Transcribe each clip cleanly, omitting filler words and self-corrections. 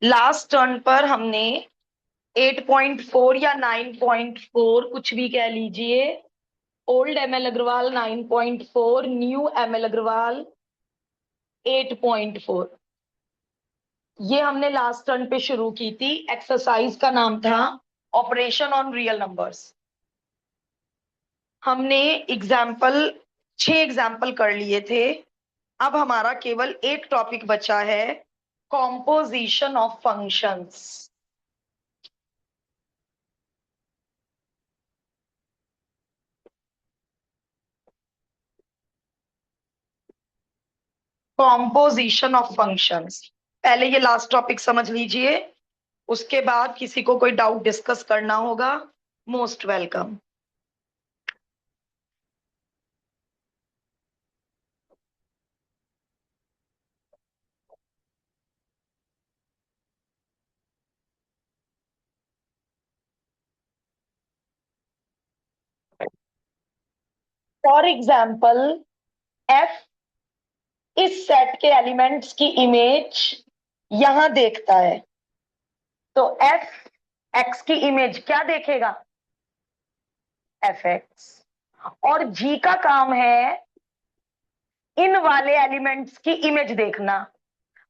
Last turn पर हमने 8.4 या 9.4 कुछ भी कह लीजिए, old ML Agarwal 9.4, new ML Agarwal 8.4, ये हमने लास्ट टर्न पे शुरू की थी। एक्सरसाइज का नाम था ऑपरेशन ऑन रियल नंबर्स। हमने एग्जाम्पल 6 एग्जाम्पल कर लिए थे। अब हमारा केवल एक टॉपिक बचा है, composition of functions. Composition of functions, पहले ये लास्ट टॉपिक समझ लीजिए, उसके बाद किसी को कोई डाउट डिस्कस करना होगा, most welcome. For example, F इस सेट के एलिमेंट्स की इमेज यहां देखता है, तो एफ एक्स की इमेज क्या देखेगा? F x. और जी का काम है इन वाले एलिमेंट्स की इमेज देखना।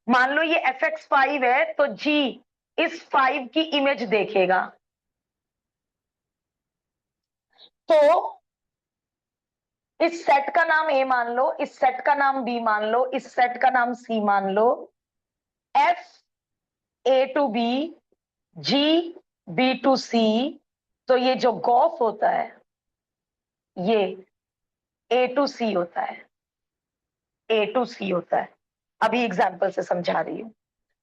मान लो ये एफ एक्स 5 है, तो जी इस 5 की इमेज देखेगा। तो इस सेट का नाम ए मान लो, इस सेट का नाम बी मान लो, इस सेट का नाम सी मान लो। F A to B, g B to C, तो ये जो गॉफ होता है ये ए टू सी होता है, ए टू सी होता है। अभी एग्जाम्पल से समझा रही हूं,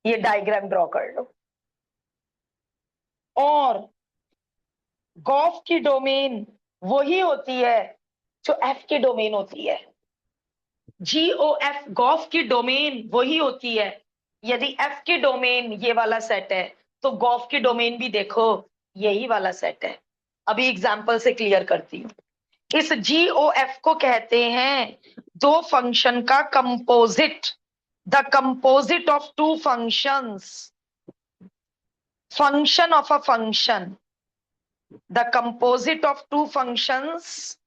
ये डायग्राम ड्रॉ कर लो। और गॉफ की डोमेन वही होती है जो एफ की डोमेन होती है। जी ओ एफ गॉफ की डोमेन वही होती है। यदि एफ की डोमेन ये वाला सेट है, तो गॉफ की डोमेन भी देखो यही वाला सेट है। अभी एग्जाम्पल से क्लियर करती हूँ। इस जी ओ एफ को कहते हैं दो फंक्शन का composite, the composite of two functions. Function of a function, the composite of two functions,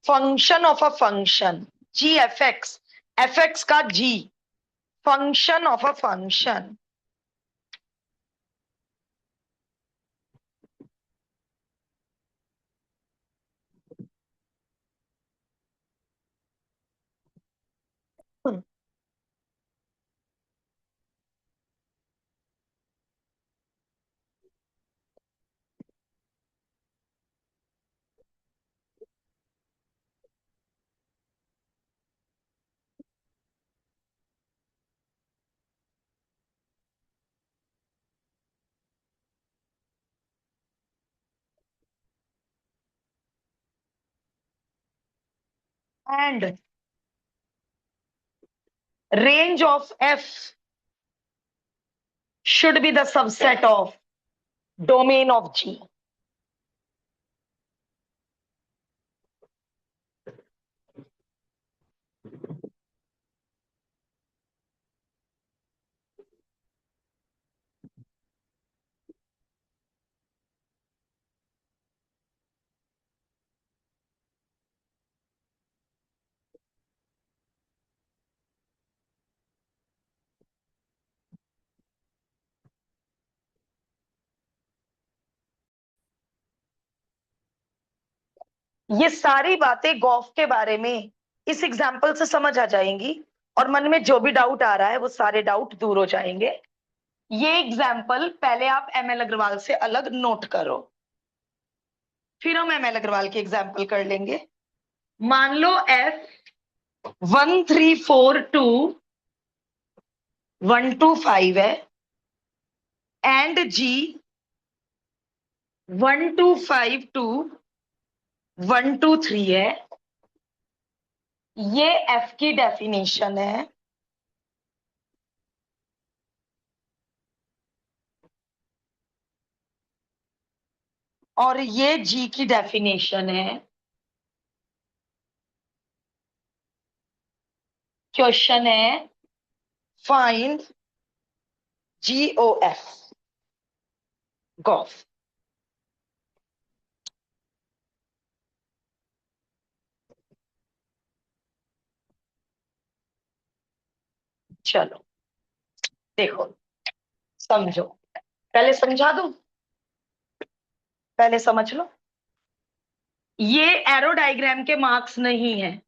function of a function. G f x का g, function of a function. And range of f should be the subset of domain of G। ये सारी बातें Gauff के बारे में इस example से समझ आ जाएंगी, और मन में जो भी डाउट आ रहा है वो सारे डाउट दूर हो जाएंगे। ये एग्जाम्पल पहले आप एमएल अग्रवाल से अलग नोट करो, फिर हम एमएल अग्रवाल के एग्जाम्पल कर लेंगे। मान लो एफ 1 3 4 2 1 2 5 है, एंड जी 1 2 5 2 1 2 3 है। ये एफ की डेफिनेशन है। और ये जी की डेफिनेशन है। क्वेश्चन है फाइंड GOF, गॉफ। चलो देखो, समझो, पहले समझा दूं, पहले समझ लो। ये एरो डायग्राम के मार्क्स नहीं है।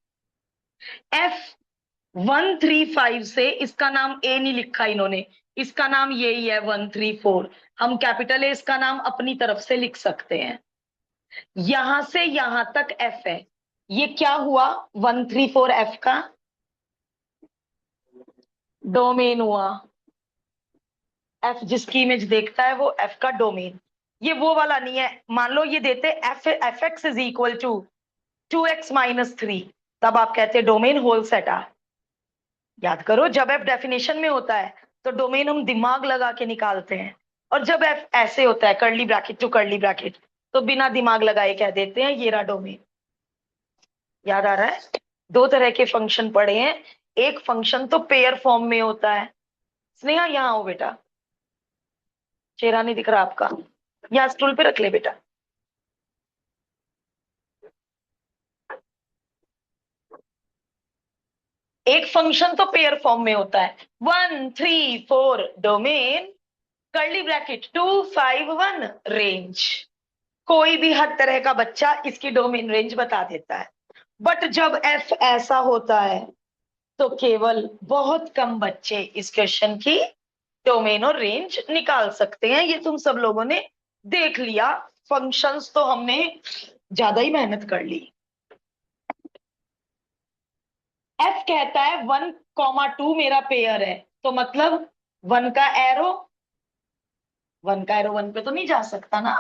F135 से इसका नाम ए नहीं लिखा इन्होंने, इसका नाम यही है 134। हम कैपिटल ए इसका नाम अपनी तरफ से लिख सकते हैं। यहां से यहां तक F है, ये क्या हुआ? 134 F का डोमेन हुआ। F जिसकी इमेज देखता है वो F का डोमेन। ये वो वाला नहीं है, मान लो ये देते Fx is equal to 2x-3, तब आप कहते हैं डोमेन होल सेट आर। याद करो, जब F डेफिनेशन में होता है तो डोमेन हम दिमाग लगा के निकालते हैं, और जब F ऐसे होता है curly bracket to curly bracket, तो बिना दिमाग लगाए कह देते हैं ये रहा डोमेन। याद आ रहा है? दो तरह के फंक्शन पढ़े हैं। एक फंक्शन तो पेयर फॉर्म में होता है। स्नेहा यहाँ आओ बेटा, चेहरा नहीं दिख रहा आपका, यहाँ स्टूल पे रख ले बेटा। एक फंक्शन तो पेयर फॉर्म में होता है, 134 डोमेन, कर्ली ब्रैकेट 251 रेंज। कोई भी हर तरह का बच्चा इसकी डोमेन रेंज बता देता है। बट जब F ऐसा होता है तो केवल बहुत कम बच्चे इस क्वेश्चन की डोमेन और रेंज निकाल सकते हैं। ये तुम सब लोगों ने देख लिया। फंक्शंस तो हमने ज्यादा ही मेहनत कर ली। F कहता है 1,2 मेरा पेयर है, तो मतलब 1 का एरो, 1 का एरो 1 पे तो नहीं जा सकता ना।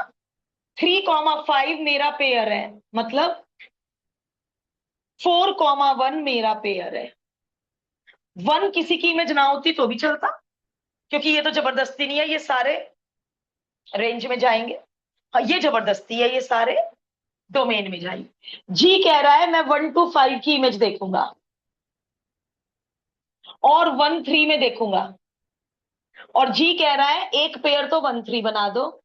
3,5 मेरा पेयर है, मतलब 4,1 मेरा पेयर है। 1 किसी की इमेज ना होती तो भी चलता, क्योंकि ये तो जबरदस्ती नहीं है, ये सारे रेंज में जाएंगे। हाँ, ये जबरदस्ती है, ये सारे डोमेन में जाएंगे। जी कह रहा है मैं 1 to 5 की इमेज देखूंगा और 1 3 में देखूंगा, और जी कह रहा है एक पेयर तो 1 3 बना दो,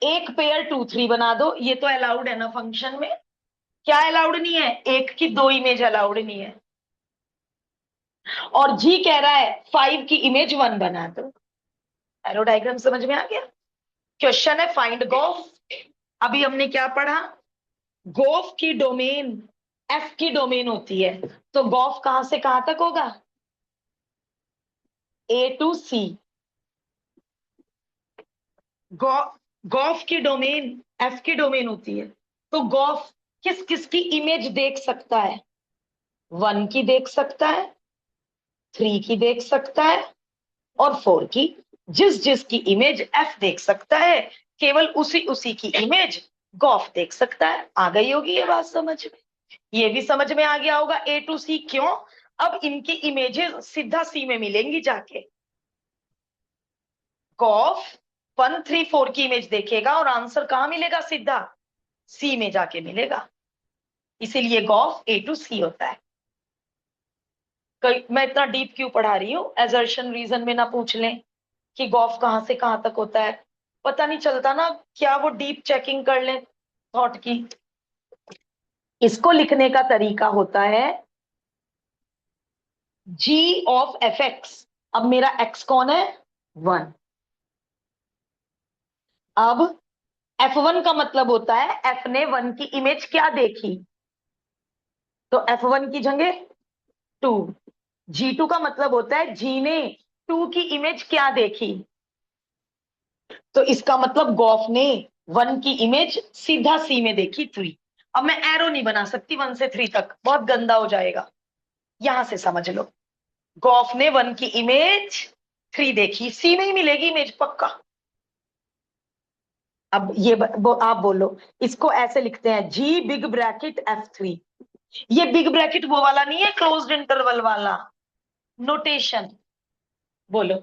एक पेयर 2 3 बना दो। ये तो अलाउड है ना फंक्शन में? क्या अलाउड नहीं है? एक की दो इमेज अलाउड नहीं है। और जी कह रहा है 5 की इमेज 1 बना दो। एरो डायग्राम समझ में आ गया? क्वेश्चन है फाइंड गोफ। अभी हमने क्या पढ़ा? गोफ की डोमेन F की डोमेन होती है, तो गोफ कहां से कहां तक होगा? A to C। गोफ की डोमेन F की डोमेन होती है, तो गोफ किस किस की इमेज देख सकता है? 1 की देख सकता है, 3 की देख सकता है, और 4 की। जिस जिस की इमेज F देख सकता है, केवल उसी उसी की इमेज गॉफ देख सकता है। आ गई होगी ये बात समझ में? ये भी समझ में आ गया होगा A to C क्यों? अब इनकी इमेजेस सीधा C में मिलेंगी जाके। गॉफ 1 3 4 की इमेज देखेगा और आंसर कहां मिलेगा? सीधा C में जाके मिलेगा। इसीलिए गॉफ A to C होता है। मैं इतना डीप क्यों पढ़ा रही हूँ? एजर्शन रीजन में ना पूछ लें कि गॉफ कहां से कहां तक होता है, पता नहीं चलता ना, क्या वो डीप चेकिंग कर लें थॉट की। इसको लिखने का तरीका होता है G(f(x). अब मेरा x कौन है? 1। अब F1 का मतलब होता है F ने 1 की इमेज क्या देखी, तो F1 की जगह 2। G2 का मतलब होता है G ने 2 की इमेज क्या देखी, तो इसका मतलब गॉफ ने 1 की इमेज सीधा C में देखी 3। अब मैं एरो नहीं बना सकती 1 से 3 तक, बहुत गंदा हो जाएगा। यहां से समझ लो, गॉफ ने 1 की इमेज 3 देखी, C में ही मिलेगी इमेज पक्का। अब ये आप बोलो, इसको ऐसे लिखते हैं G बिग ब्रैकेट F3। ये बिग ब्रैकेट वो वाला नहीं है, क्लोज्ड इंटरवल वाला नोटेशन। बोलो,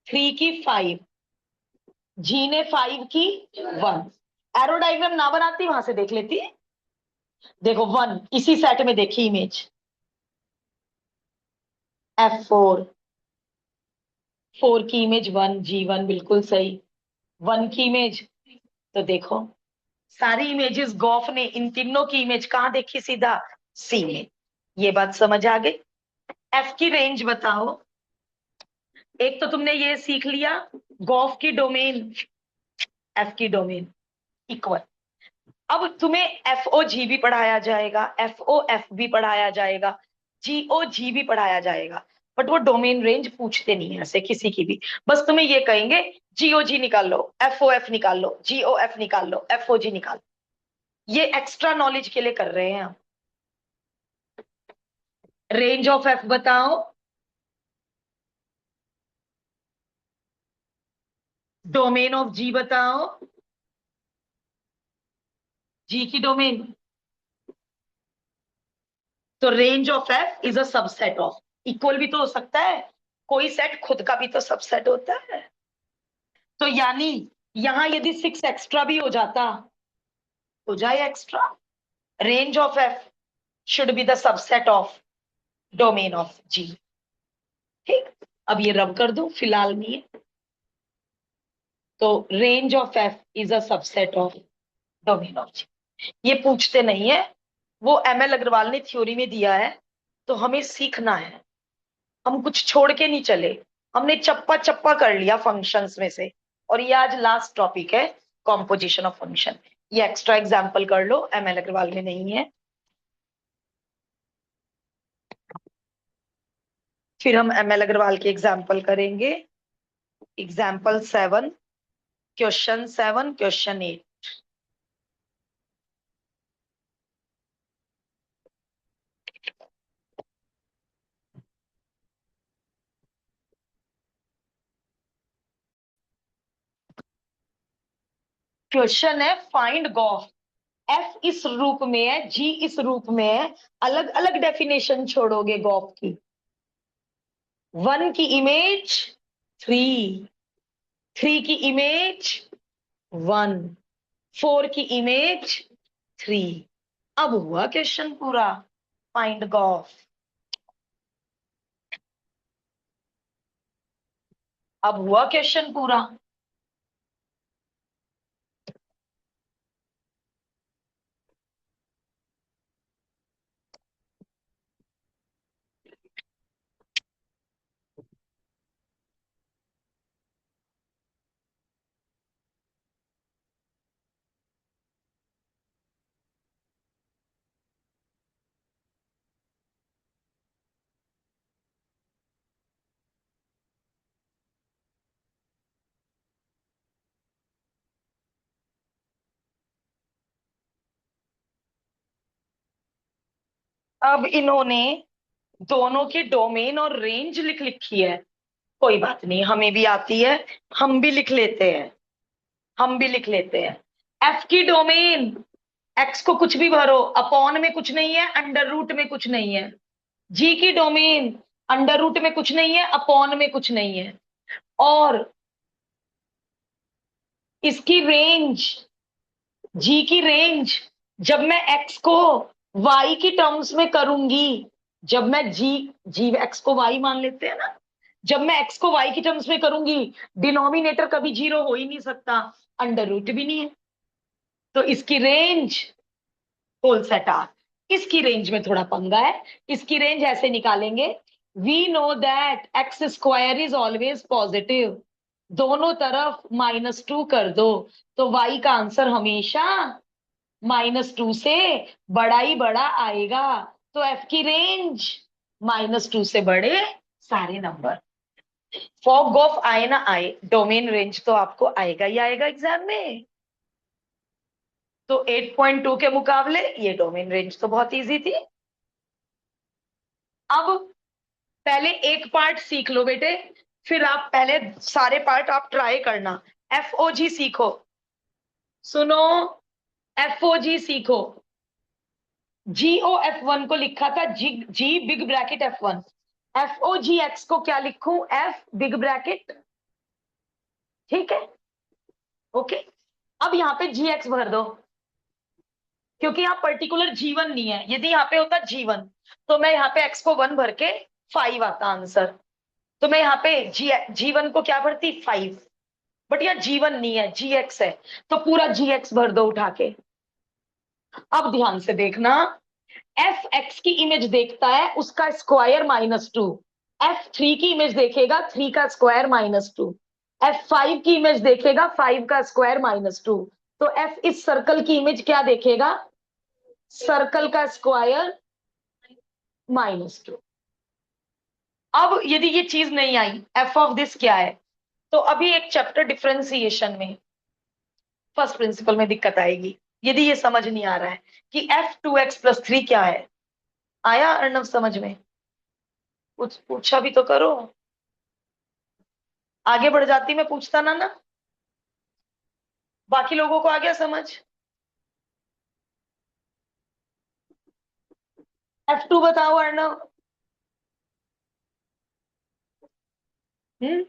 3 की 5, जी ने 5 की 1। एरो डायग्राम ना बनाती वहां से देख लेती है। देखो 1 इसी सेट में देखी इमेज, F4, 4 की इमेज 1, G1 बिल्कुल सही। 1 की इमेज, तो देखो सारी इमेजेस गॉफ ने इन तीनों की इमेज कहाँ देखी, सीधा सी में। ये बात समझ आ गई। एफ की रेंज बताओ। एक तो तुमने ये सीख लिया, गॉफ की डोमेन, एफ की डोमेन इक्वल। अब तुम्हें एफ ओ जी भी पढ़ाया जाएगा, एफ ओ एफ भी पढ़ाया जाएगा, जी ओ जी भी पढ़ाया जाएगा, बट वो डोमेन रेंज पूछते नहीं है ऐसे किसी की भी। बस तुम्हें ये कहेंगे जीओ जी निकाल लो, एफ ओ एफ निकाल लो, जी ओ एफ निकाल लो, एफ ओ जी निकाल लो। ये एक्स्ट्रा नॉलेज के लिए कर रहे हैं हम। रेंज ऑफ एफ बताओ, डोमेन ऑफ जी बताओ, जी की डोमेन। तो range of f is a subset of, equal भी तो हो सकता है, कोई सेट खुद का भी तो सबसेट होता है। तो यानी यहां यदि 6 एक्स्ट्रा भी हो जाता, हो जाए extra, range of f should be the subset of domain of g. ठीक, अब ये रब कर दो, फिलहाल नहीं है। तो range of f is a subset of domain of g. ये पूछते नहीं है, वो एमएल अग्रवाल ने थ्योरी में दिया है, तो हमें सीखना है। हम कुछ छोड़ के नहीं चले, हमने चप्पा चप्पा कर लिया फंक्शंस में से। और ये आज लास्ट टॉपिक है, कॉम्पोजिशन ऑफ फंक्शन। ये एक्स्ट्रा एग्जाम्पल कर लो, एमएल अग्रवाल में नहीं है। फिर हम एमएल अग्रवाल के एग्जाम्पल करेंगे। Example 7, question 7, question 8। क्वेश्चन है फाइंड गॉफ। एफ इस रूप में है, जी इस रूप में है, अलग अलग डेफिनेशन छोड़ोगे गॉफ की। 1 की इमेज 3, 3 की इमेज 1, 4 की इमेज 3। अब हुआ क्वेश्चन पूरा, फाइंड गॉफ। अब हुआ क्वेश्चन पूरा। अब इन्होंने दोनों के डोमेन और रेंज लिख लिखी है, कोई बात नहीं, हमें भी आती है, हम भी लिख लेते हैं, हम भी लिख लेते हैं। एफ की डोमेन, एक्स को कुछ भी भरो, अपॉन में कुछ नहीं है, अंडर रूट में कुछ नहीं है। जी की डोमेन, अंडर रूट में कुछ नहीं है, अपॉन में कुछ नहीं है। और इसकी रेंज, जी की रेंज, जब मैं एक्स को वाई की टर्म्स में करूंगी, जब मैं जी, जी एक्स को वाई मान लेते हैं ना, जब मैं एक्स को वाई की टर्म्स में करूंगी, डिनोमिनेटर कभी जीरो हो ही नहीं सकता, अंडर रूट भी नहीं है। तो इसकी रेंज होल सेट आर। इसकी रेंज में थोड़ा पंगा है, इसकी रेंज ऐसे निकालेंगे, we know that x square is always positive, दोनों तरफ -2 कर दो, तो वाई का आंसर हमेशा -2 से बड़ा ही बड़ा आएगा। तो एफ की रेंज -2 से बड़े सारे नंबर। फॉग ऑफ आए ना आए, डोमेन रेंज तो आपको आएगा ही आएगा एग्जाम में। तो 8.2 के मुकाबले ये डोमेन रेंज तो बहुत इजी थी। अब पहले एक पार्ट सीख लो बेटे, फिर आप पहले सारे पार्ट आप ट्राई करना। एफ ओ जी सीखो, सुनो, एफ ओ जी सीखो। जी ओ एफ वन को लिखा था g, g big bracket f one. F o g x को क्या लिखूं, एफ बिग ब्रैकेट। ठीक है, ओके। अब यहाँ पे जी एक्स भर दो, क्योंकि यहाँ पर्टिकुलर जीवन नहीं है, यदि यहाँ पे होता जीवन तो मैं यहाँ पे एक्स को 1 भर के 5 आता आंसर। तो मैं यहाँ पे G1 को क्या भरती, 5। बट यार G1 नहीं है, GX है, तो पूरा GX भर दो उठा के। अब ध्यान से देखना, एफ एक्स की इमेज देखता है उसका स्क्वायर -2, F3 की इमेज देखेगा 3 का स्क्वायर -2, F5 की इमेज देखेगा 5 का स्क्वायर -2। तो F इस सर्कल की इमेज क्या देखेगा, सर्कल का स्क्वायर -2। अब यदि ये चीज नहीं आई, एफ ऑफ दिस क्या है, तो अभी एक चैप्टर डिफरेंशिएशन में फर्स्ट प्रिंसिपल में दिक्कत आएगी, यदि ये समझ नहीं आ रहा है कि F2x+3 क्या है। आया अर्णव समझ में? कुछ पूछा भी तो करो, आगे बढ़ जाती मैं पूछता ना ना। बाकी लोगों को आ गया समझ? F2 बताओ अर्णव। हम्म,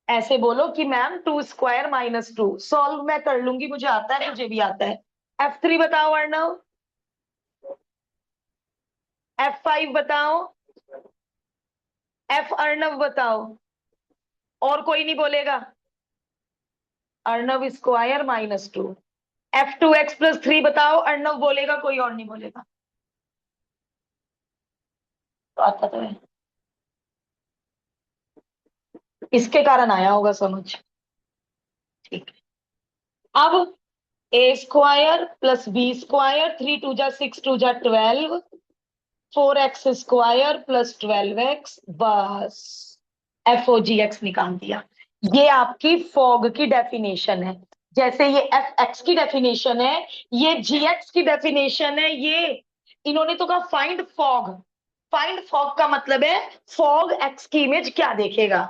ऐसे बोलो कि मैम 2² - 2, सॉल्व मैं कर लूंगी, मुझे आता है, मुझे भी आता है। F3 बताओ अर्णव। F5 बताओ। F अर्णव बताओ। और कोई नहीं बोलेगा? अर्णव स्क्वायर -2। F2x+3 बताओ, अर्णव बोलेगा, कोई और नहीं बोलेगा? तो आता तो है, इसके कारण आया होगा समझ। ठीक है, अब A² + B², 3 × 2 = 6, 2 × 12, 4x² + 12x, बस FOGX निकाल दिया। ये आपकी फॉग की डेफिनेशन है, जैसे ये FX की डेफिनेशन है, ये GX की डेफिनेशन है। ये इन्होंने तो कहा फाइंड फॉग, फाइंड फॉग का मतलब है फॉग X की इमेज क्या देखेगा।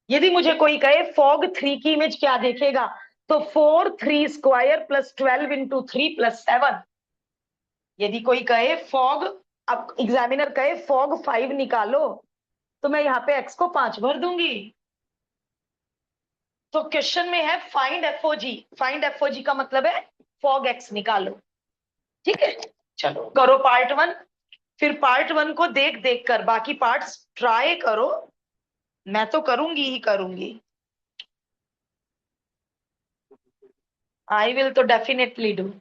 यदि मुझे कोई कहे फॉग 3 की इमेज क्या देखेगा, तो 4 3² + 12 × 3 + 7। यदि कोई कहे फॉग, अब एग्जामिनर कहे फॉग 5 निकालो, तो मैं यहाँ पे एक्स को 5 भर दूंगी। तो क्वेश्चन में है फाइंड एफओजी, फाइंड एफओजी का मतलब है फॉग एक्स निकालो। ठीक है, चलो करो पार्ट 1, फिर पार्ट 1 को देख देख कर बाकी पार्ट्स ट्राई करो। मैं तो करूंगी ही करूंगी, आई विल तो डेफिनेटली डू।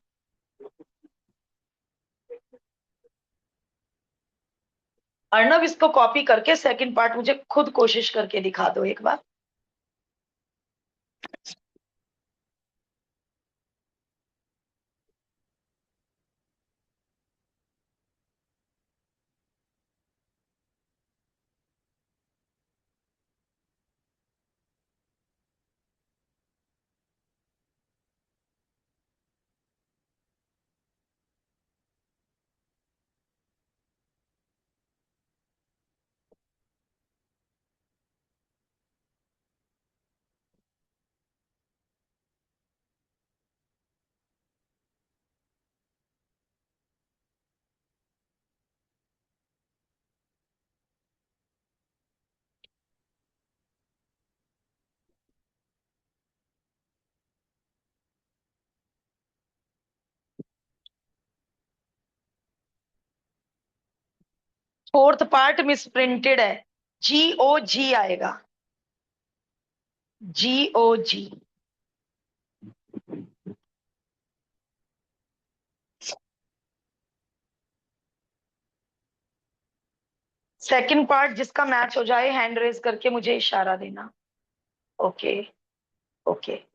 अर्णव इसको कॉपी करके सेकंड पार्ट मुझे खुद कोशिश करके दिखा दो एक बार। फोर्थ पार्ट मिस प्रिंटेड है, GOG आएगा, GOG। सेकंड पार्ट जिसका मैच हो जाए हैंड रेज करके मुझे इशारा देना। Okay, okay.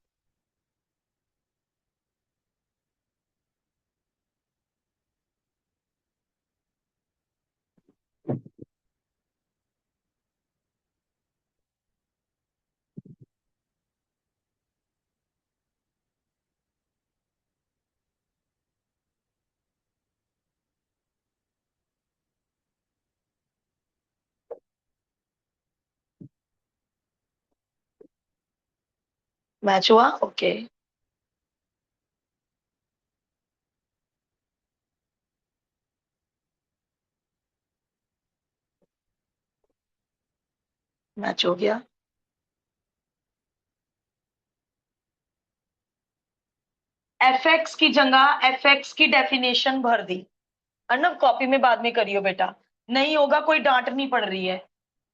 मैच हुआ, ओके। मैच हो गया। FX की जगह FX की डेफिनेशन भर दी, अर्नब कॉपी में बाद में करियो बेटा। नहीं होगा, कोई डांट नहीं पड़ रही है।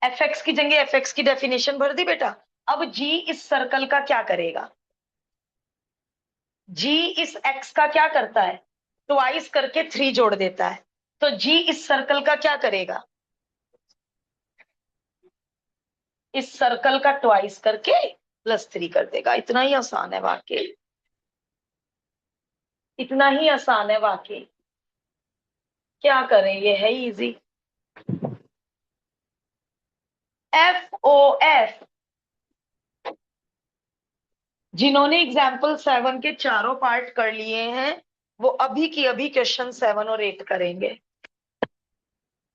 एफ एक्स की जगह एफ एक्स की डेफिनेशन भर दी बेटा। अब जी इस सर्कल का क्या करेगा? जी इस एक्स का क्या करता है? ट्वाइस करके 3 जोड़ देता है। तो जी इस सर्कल का क्या करेगा? इस सर्कल का ट्वाइस करके +3 कर देगा। इतना ही आसान है वाकई, इतना ही आसान है वाकई। क्या करें, ये है इजी। FOF, जिन्होंने एग्जाम्पल 7 के चारों पार्ट कर लिए हैं वो अभी की अभी क्वेश्चन 7 और 8 करेंगे।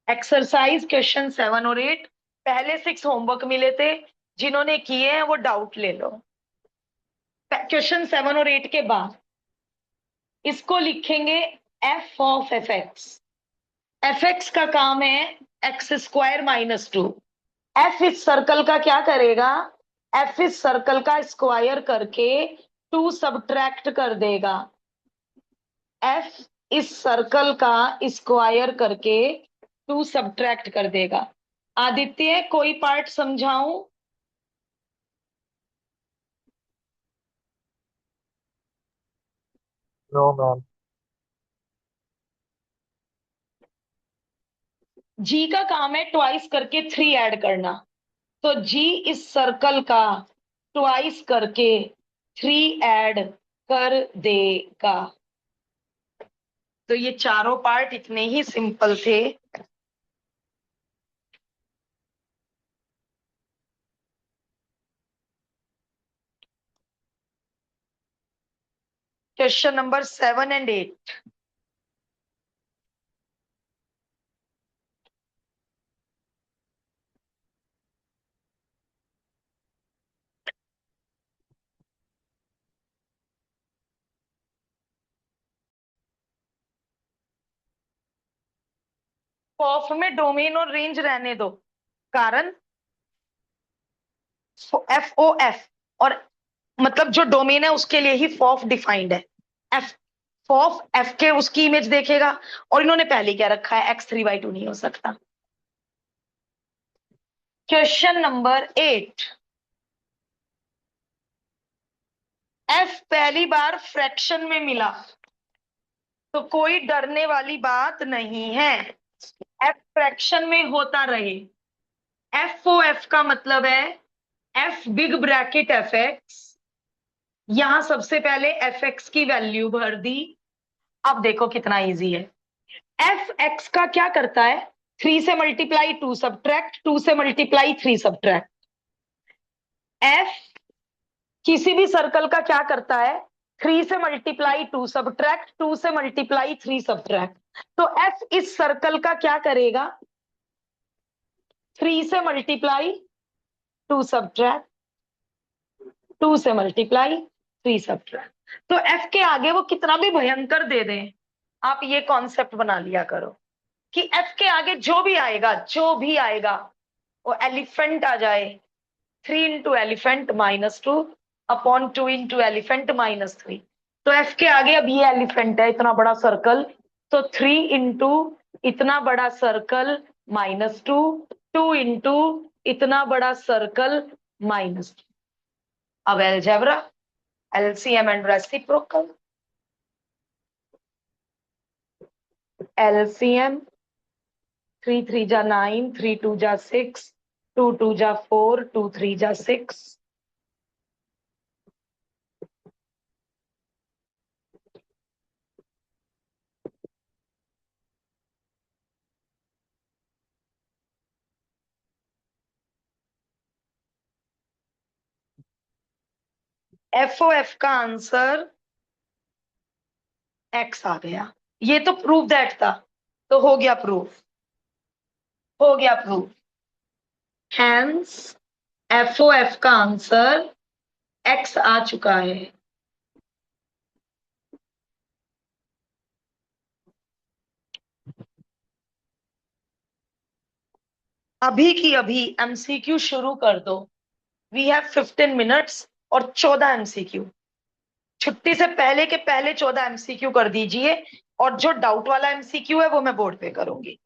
एक्सरसाइज क्वेश्चन 7 और 8, पहले 6 होमवर्क मिले थे, जिन्होंने किए हैं वो डाउट ले लो। क्वेश्चन 7 और 8 के बाद इसको लिखेंगे f(f(x). f(x) का काम है x² - 2। f इस सर्कल का क्या करेगा? f इस सर्कल का स्क्वायर करके 2 सब्ट्रैक्ट कर देगा। f इस सर्कल का स्क्वायर करके 2 सब्ट्रैक्ट कर देगा। आदित्य, कोई पार्ट समझाऊं? No ma'am. जी का काम है ट्वाइस करके 3 ऐड करना। तो जी इस सर्कल का ट्वाइस करके 3 ऐड कर देगा। तो ये चारों पार्ट इतने ही सिंपल थे। क्वेश्चन नंबर 7 और 8। फॉफ में डोमेन और रेंज रहने दो, कारण FOF, और मतलब जो डोमेन है उसके लिए ही फॉफ डिफाइंड है। एफ फॉफ एफ के उसकी इमेज देखेगा, और इन्होंने पहले क्या रखा है, x3/2 नहीं हो सकता। Question number 8। एफ पहली बार फ्रैक्शन में मिला तो कोई डरने वाली बात नहीं है। एफ फ्रैक्शन में होता रहे। FOF का मतलब है एफ बिग ब्रैकेट FX। यहां सबसे पहले FX की वैल्यू भर दी। अब देखो कितना इजी है। FX का क्या करता है? 3 से मल्टीप्लाई 2 सब्ट्रैक्ट, 2 से मल्टीप्लाई 3 सब्ट्रैक्ट। F किसी भी सर्कल का क्या करता है? 3 से मल्टीप्लाई 2 सब्ट्रैक्ट, 2 से मल्टीप्लाई 3 सब्ट्रैक्ट। तो F इस सर्कल का क्या करेगा? 3 से मल्टीप्लाई 2 सब्ट्रैक्ट, 2 से मल्टीप्लाई 3 सब्ट्रैक्ट। तो F के आगे वो कितना भी भयंकर दे दें, आप ये कॉन्सेप्ट बना लिया करो कि F के आगे जो भी आएगा, जो भी आएगा, वो एलिफेंट आ जाए, 3 into elephant -2 upon 2 into elephant -3। तो एफ के आगे अब ये एलिफेंट है, इतना बड़ा सर्कल, तो 3 इंटू इतना बड़ा सर्कल -2, 2 इंटू इतना बड़ा सर्कल -2। अब algebra, LCM and reciprocal. LCM 3 3 जा 9, 3 2 जा 6, 2 2 जा 4, 2 3 जा 6। FOF का आंसर X आ गया। ये तो प्रूफ दैट था, तो हो गया प्रूफ, हो गया प्रूफ। हैंस FOF का आंसर X आ चुका है। अभी की अभी MCQ शुरू कर दो। वी हैव 15 मिनट्स और 14 MCQ। छुट्टी से पहले के पहले 14 MCQ कर दीजिए, और जो डाउट वाला MCQ है वो मैं बोर्ड पे करूंगी।